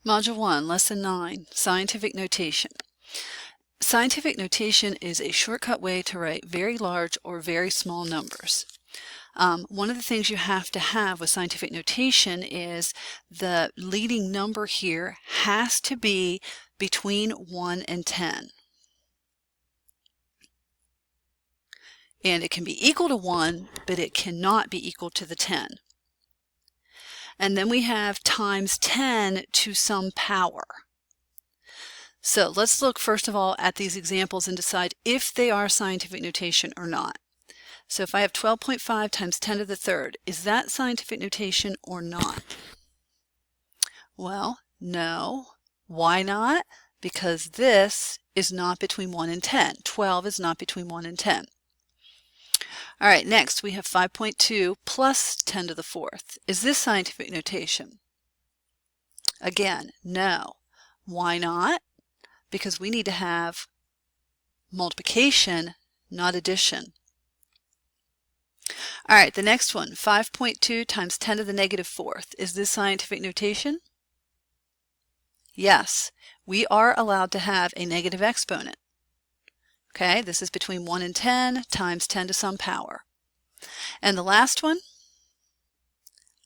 Module 1, Lesson 9, Scientific Notation. Scientific notation is a shortcut way to write very large or very small numbers. One of the things you have to have with scientific notation is the leading number here has to be between 1 and 10. And it can be equal to 1, but it cannot be equal to the 10. And then we have times 10 to some power. So let's look first of all at these examples and decide if they are scientific notation or not. So if I have 12.5 times 10 to the third, is that scientific notation or not? Well, no. Why not? Because this is not between 1 and 10. 12 is not between 1 and 10. All right, next we have 5.2 plus 10 to the fourth. Is this scientific notation? Again, no. Why not? Because we need to have multiplication, not addition. All right, the next one, 5.2 times 10 to the negative fourth. Is this scientific notation? Yes, we are allowed to have a negative exponent. Okay, this is between 1 and 10 times 10 to some power. And the last one?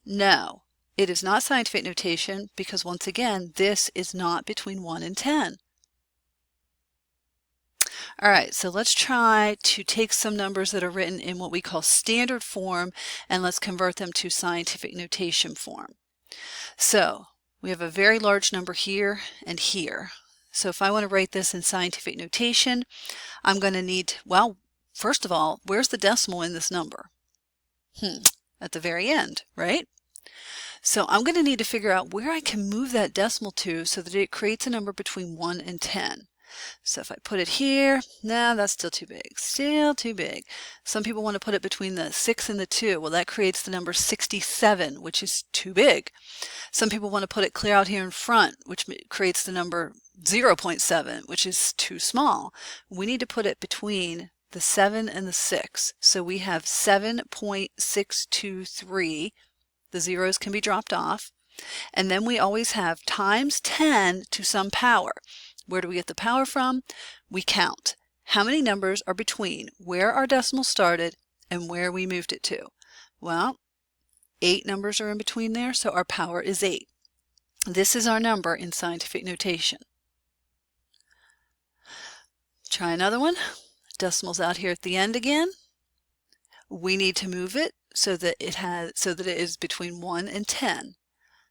No, it is not scientific notation because once again, this is not between 1 and 10. All right, so let's try to take some numbers that are written in what we call standard form and let's convert them to scientific notation form. So we have a very large number here and here. So if I want to write this in scientific notation, I'm going to need, well, first of all, where's the decimal in this number? At the very end, right? So I'm going to need to figure out where I can move that decimal to so that it creates a number between 1 and 10. So if I put it here, no, that's still too big. Still too big. Some people want to put it between the 6 and the 2. Well, that creates the number 67, which is too big. Some people want to put it clear out here in front, which creates the number 0.7, which is too small. We need to put it between the 7 and the 6. So we have 7.623. The zeros can be dropped off. And then we always have times 10 to some power. Where do we get the power from? We count. How many numbers are between where our decimal started and where we moved it to? Well, 8 numbers are in between there, so our power is 8. This is our number in scientific notation. Try another one. Decimal's out here at the end again. We need to move it so that it is between 1 and 10.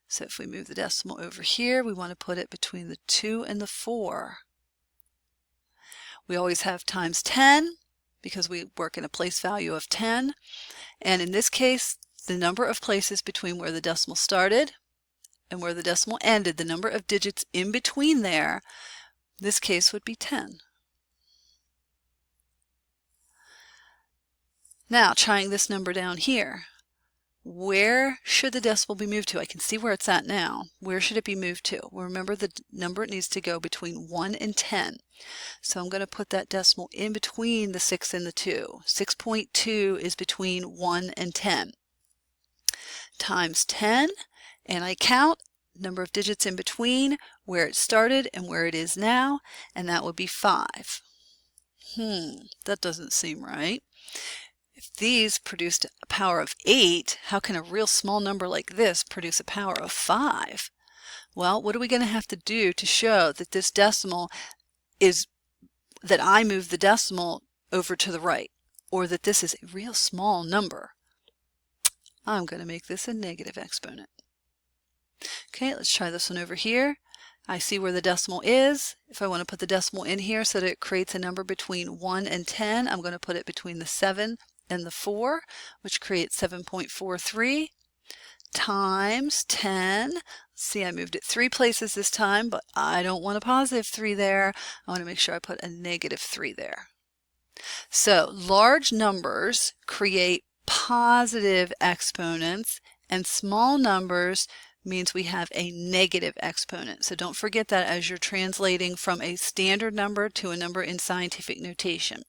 So if we move the decimal over here, we want to put it between the 2 and the 4. We always have times 10 because we work in a place value of 10. And in this case, the number of places between where the decimal started and where the decimal ended, the number of digits in between there, this case would be 10. Now, trying this number down here. Where should the decimal be moved to? I can see where it's at now. Where should it be moved to? Well, remember the number it needs to go between 1 and 10. So I'm going to put that decimal in between the 6 and the 2. 6.2 is between 1 and 10. Times 10, and I count number of digits in between, where it started and where it is now, and that would be 5. That doesn't seem right. If these produced a power of 8, how can a real small number like this produce a power of 5? Well, what are we going to have to do to show that this decimal is, that I move the decimal over to the right, or that this is a real small number? I'm going to make this a negative exponent. Okay, let's try this one over here. I see where the decimal is. If I want to put the decimal in here so that it creates a number between 1 and 10, I'm going to put it between the 7 and the 4, which creates 7.43 times 10. Let's see, I moved it 3 places this time, but I don't want a positive 3 there. I want to make sure I put a negative 3 there. So large numbers create positive exponents, and small numbers means we have a negative exponent. So don't forget that as you're translating from a standard number to a number in scientific notation.